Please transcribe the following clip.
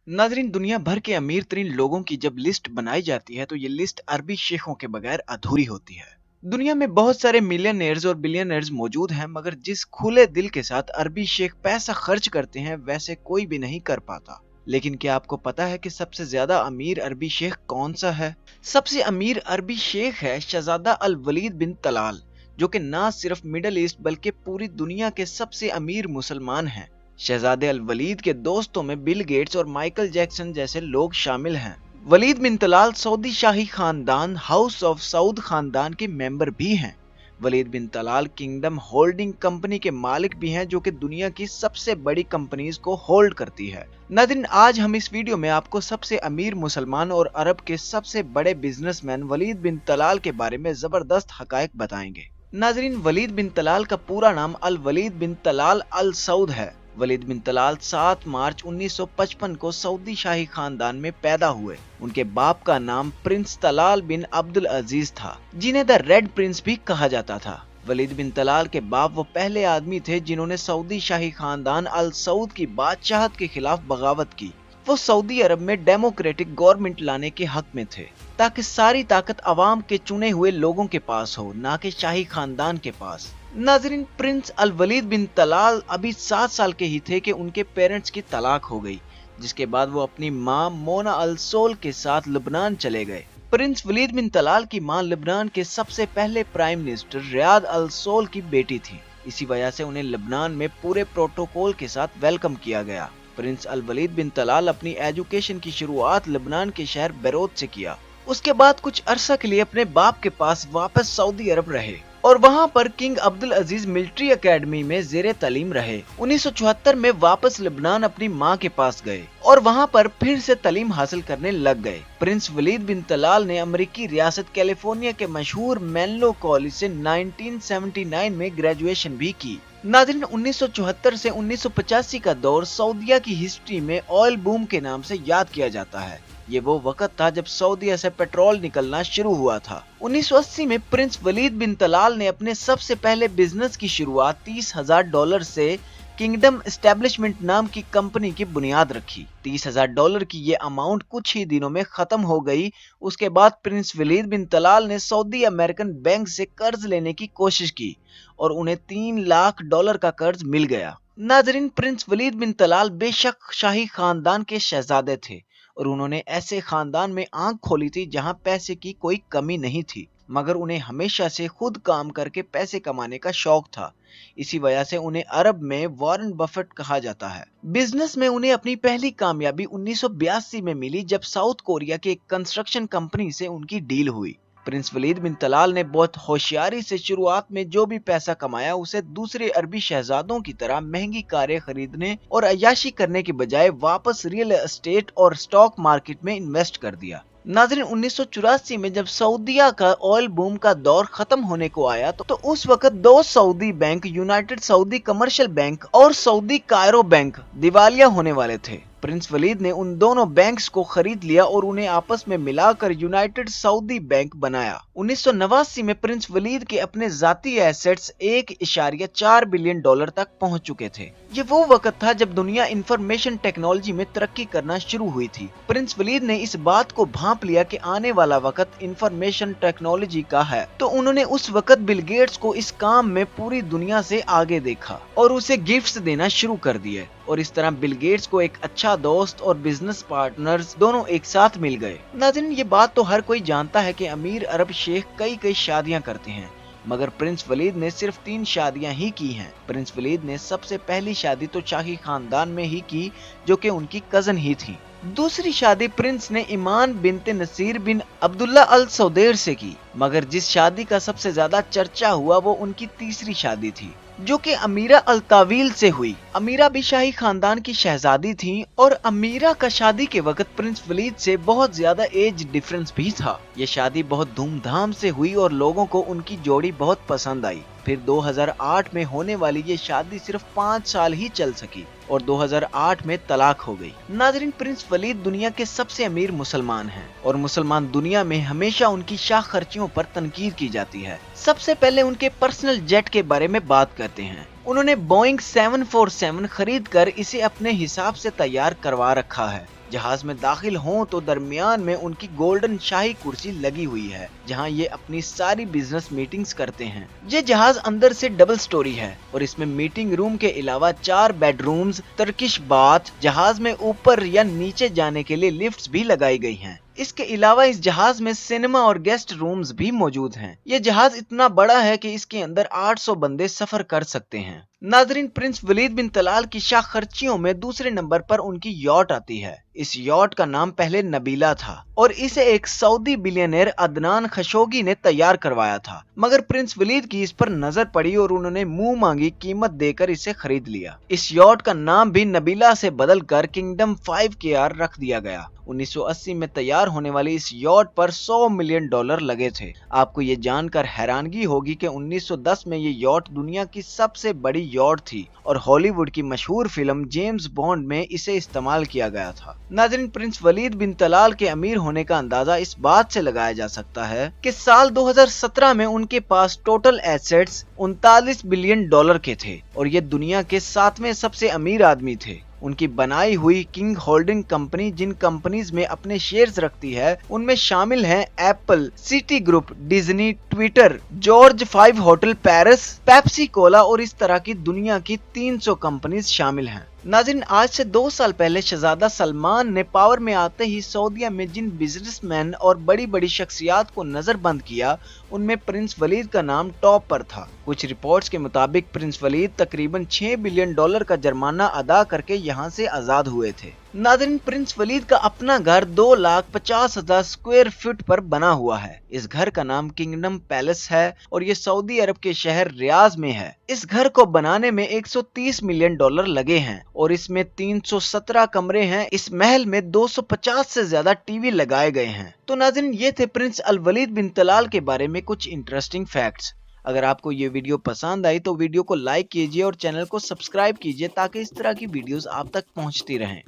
नाजरीन, दुनिया भर के अमीर तरीन लोगों की जब लिस्ट बनाई जाती है तो ये लिस्ट अरबी शेखों के बगैर अधूरी होती है। दुनिया में बहुत सारे मिलियनेयर्स और बिलियनर्स मौजूद हैं, मगर जिस खुले दिल के साथ अरबी शेख पैसा खर्च करते हैं वैसे कोई भी नहीं कर पाता। लेकिन क्या आपको पता है कि सबसे ज्यादा अमीर अरबी शेख कौन सा है? सबसे अमीर अरबी शेख है शहजादा अल वलीद बिन तलाल, जो कि ना सिर्फ मिडल ईस्ट बल्कि पूरी दुनिया के सबसे अमीर मुसलमान हैं। शहजादे अल वलीद के दोस्तों में बिल गेट्स और माइकल जैक्सन जैसे लोग शामिल हैं। वलीद बिन तलाल सऊदी शाही खानदान हाउस ऑफ सऊद खानदान के मेंबर भी हैं। वलीद बिन तलाल किंगडम होल्डिंग कंपनी के मालिक भी हैं, जो कि दुनिया की सबसे बड़ी कंपनीज को होल्ड करती है। नाज़रीन, आज हम इस वीडियो में आपको सबसे अमीर मुसलमान और अरब के सबसे बड़े बिजनेसमैन वलीद बिन तलाल के बारे में जबरदस्त हकायक बताएंगे। नाज़रीन, वलीद बिन तलाल का पूरा नाम अल वलीद बिन तलाल अल सऊद है। वलीद बिन तलाल 7 मार्च 1955 को सऊदी शाही खानदान में पैदा हुए। उनके बाप का नाम प्रिंस तलाल बिन अब्दुल अजीज था, जिन्हें द रेड प्रिंस भी कहा जाता था। वलीद बिन तलाल के बाप वो पहले आदमी थे जिन्होंने सऊदी शाही खानदान अल सऊद की बादशाहत के खिलाफ बगावत की। वो सऊदी अरब में डेमोक्रेटिक गवर्नमेंट लाने के हक में थे, ताकि सारी ताकत अवाम के चुने हुए लोगों के पास हो, ना कि शाही खानदान के पास। नाजरीन, प्रिंस अल वलीद बिन तलाल अभी 7 साल के ही थे कि उनके पेरेंट्स की तलाक हो गई, जिसके बाद वो अपनी मां मोना अल सोल के साथ लबनान चले गए। प्रिंस वलीद बिन तलाल की मां लबनान के सबसे पहले प्राइम मिनिस्टर रियाद अल सोल की बेटी थी। इसी वजह से उन्हें लबनान में पूरे प्रोटोकॉल के साथ वेलकम किया गया। प्रिंस अल वलीद बिन तलाल अपनी एजुकेशन की शुरुआत लबनान के शहर बेरूत से किया। उसके बाद कुछ अरसा के लिए अपने बाप के पास वापस सऊदी अरब रहे और वहां पर किंग अब्दुल अजीज मिलिट्री एकेडमी में जेरे तालीम रहे। 1974 में वापस लबनान अपनी मां के पास गए और वहां पर फिर से तालीम हासिल करने लग गए। प्रिंस वलीद बिन तलाल ने अमेरिकी रियासत कैलिफोर्निया के मशहूर मेनलो कॉलेज से 1979 में ग्रेजुएशन भी की। नाज़रीन, 1974 से 1985 का दौर सऊदीया की हिस्ट्री में ऑयल बूम के नाम से याद किया जाता है। ये वो वक्त था जब सऊदीया से पेट्रोल निकलना शुरू हुआ था। 1980 में प्रिंस वलीद बिन तलाल ने अपने सबसे पहले बिजनेस की शुरुआत $30,000 से किंगडम एस्टेब्लिशमेंट नाम की कंपनी की बुनियाद रखी। $30,000 की ये अमाउंट कुछ ही दिनों में खत्म हो गई। उसके बाद प्रिंस वलीद बिन तलाल ने सऊदी अमेरिकन बैंक से कर्ज लेने की कोशिश की और उन्हें $3 लाख का कर्ज मिल गया। नाजरीन, प्रिंस वलीद बिन तलाल बेशक शाही खानदान के शहजादे थे और उन्होंने ऐसे खानदान में आंख खोली थी जहां पैसे की कोई कमी नहीं थी, मगर उन्हें हमेशा से खुद काम करके पैसे कमाने का शौक था। इसी वजह से उन्हें अरब में वॉरेन बफेट कहा जाता है। बिजनेस में उन्हें अपनी पहली कामयाबी 1982 में मिली, जब साउथ कोरिया की एक कंस्ट्रक्शन कंपनी से उनकी डील हुई। प्रिंस वलीद बिन तलाल ने बहुत होशियारी से शुरुआत में जो भी पैसा कमाया उसे दूसरे अरबी शहजादों की तरह महंगी कारें खरीदने और अय्याशी करने के बजाय वापस रियल एस्टेट और स्टॉक मार्केट में इन्वेस्ट कर दिया। नाज़रीन, 1984 में जब सऊदीया का ऑयल बूम का दौर खत्म होने को आया तो उस वक्त 2 Saudi bank, United Saudi commercial bank और सऊदी कायरो बैंक दिवालिया होने वाले थे। प्रिंस वलीद ने उन दोनों बैंक्स को खरीद लिया और उन्हें आपस में मिलाकर यूनाइटेड सऊदी बैंक बनाया। 1989 में प्रिंस वलीद के अपने जाती एसेट्स $1.4 बिलियन तक पहुंच चुके थे। ये वो वक्त था जब दुनिया इंफॉर्मेशन टेक्नोलॉजी में तरक्की करना शुरू हुई थी। प्रिंस वलीद ने इस बात को भांप लिया कि आने वाला वक्त इंफॉर्मेशन टेक्नोलॉजी का है, तो उन्होंने उस वक्त बिल गेट्स को इस काम में पूरी दुनिया से आगे देखा और उसे गिफ्ट्स देना शुरू कर दिए। और इस तरह बिल गेट्स को एक अच्छा दोस्त और बिजनेस पार्टनर्स दोनों एक साथ मिल गए। नाज़रीन, ये बात तो हर कोई जानता है कि अमीर अरब शेख कई शादियां करते हैं, मगर प्रिंस वलीद ने सिर्फ 3 शादियां ही की हैं। प्रिंस वलीद ने सबसे पहली शादी तो शाही खानदान में ही की, जो कि उनकी कजन ही थी। दूसरी शादी प्रिंस ने ईमान बिनते नसीर बिन अब्दुल्ला अल सौदेर से की, मगर जिस शादी का सबसे ज्यादा चर्चा हुआ वो उनकी तीसरी शादी थी, जो कि अमीरा अल तावील से हुई। अमीरा भी शाही खानदान की शहजादी थी और अमीरा का शादी के वक्त प्रिंस वलीद से बहुत ज्यादा एज डिफरेंस भी था। ये शादी बहुत धूमधाम से हुई और लोगों को उनकी जोड़ी बहुत पसंद आई। फिर 2008 में होने वाली ये शादी सिर्फ 5 साल ही चल सकी और 2008 में तलाक हो गई। नाजरीन, प्रिंस वलीद दुनिया के सबसे अमीर मुसलमान हैं और मुसलमान दुनिया में हमेशा उनकी शाह खर्चियों पर तनकीद की जाती है। सबसे पहले उनके पर्सनल जेट के बारे में बात करते हैं। उन्होंने बोइंग 747 खरीद कर इसे अपने हिसाब से तैयार करवा रखा है। जहाज में दाखिल हों तो दरमियान में उनकी गोल्डन शाही कुर्सी लगी हुई है, जहां ये अपनी सारी बिजनेस मीटिंग्स करते हैं। ये जहाज अंदर से डबल स्टोरी है और इसमें मीटिंग रूम के अलावा 4 बेडरूम्स, टर्किश बाथ, जहाज में ऊपर या नीचे जाने के लिए लिफ्ट्स भी लगाई गई हैं। इसके अलावा इस जहाज में सिनेमा और गेस्ट रूम्स भी मौजूद हैं। ये जहाज इतना बड़ा है कि इसके अंदर 800 बंदे सफर कर सकते हैं। नाजरीन, प्रिंस वलीद बिन तलाल की शाख खर्चियों में दूसरे नंबर पर उनकी यॉट आती है। इस यॉट का नाम पहले नबीला था और इसे एक सऊदी बिलियनर अदनान खशोगी ने तैयार करवाया था, मगर प्रिंस वलीद की इस पर नजर पड़ी और उन्होंने मुंह मांगी कीमत देकर इसे खरीद लिया। इस यॉट का नाम भी नबीला से बदलकर किंगडम 5KR रख दिया गया। 1980 में तैयार होने वाली इस यॉट पर $100 मिलियन लगे थे। आपको ये जानकर हैरानगी होगी कि 1910 में ये यॉट दुनिया की सबसे बड़ी यॉट थी और हॉलीवुड की मशहूर फिल्म जेम्स बॉन्ड में इसे इस्तेमाल किया गया था। नाज़रीन, प्रिंस वलीद बिन तलाल के अमीर होने का अंदाजा इस बात से लगाया जा सकता है कि साल 2017 में उनके पास टोटल एसेट्स $39 बिलियन के थे और ये दुनिया के 7वें सबसे अमीर आदमी थे। उनकी बनाई हुई किंग होल्डिंग कंपनी जिन कंपनीज में अपने शेयर्स रखती है उनमें शामिल हैं Apple, city group, Disney, Twitter, George 5 hotel Paris, Pepsi Cola और इस तरह की दुनिया की 300 कंपनीज शामिल हैं। नाज़रीन, आज से 2 साल पहले शहजादा सलमान ने पावर में आते ही सऊदीया में जिन बिजनेसमैन और बड़ी बड़ी शख्सियात को नजरबंद किया उनमें प्रिंस वलीद का नाम टॉप पर था। कुछ रिपोर्ट्स के मुताबिक प्रिंस वलीद तकरीबन $6 बिलियन का जुर्माना अदा करके यहाँ से आजाद हुए थे। नाज़रीन, प्रिंस वलीद का अपना घर 2,50,000 स्क्वायर फीट पर बना हुआ है। इस घर का नाम किंगडम पैलेस है और ये सऊदी अरब के शहर रियाज में है। इस घर को बनाने में $130 मिलियन लगे हैं और इसमें 317 कमरे हैं। इस महल में 250 से ज्यादा टीवी लगाए गए हैं। तो नाज़रीन, ये थे प्रिंस अल वलीद बिन तलाल के बारे में कुछ इंटरेस्टिंग फैक्ट्स। अगर आपको ये वीडियो पसंद आई तो वीडियो को लाइक कीजिए और चैनल को सब्सक्राइब कीजिए ताकि इस तरह की वीडियोस आप तक पहुंचती रहें।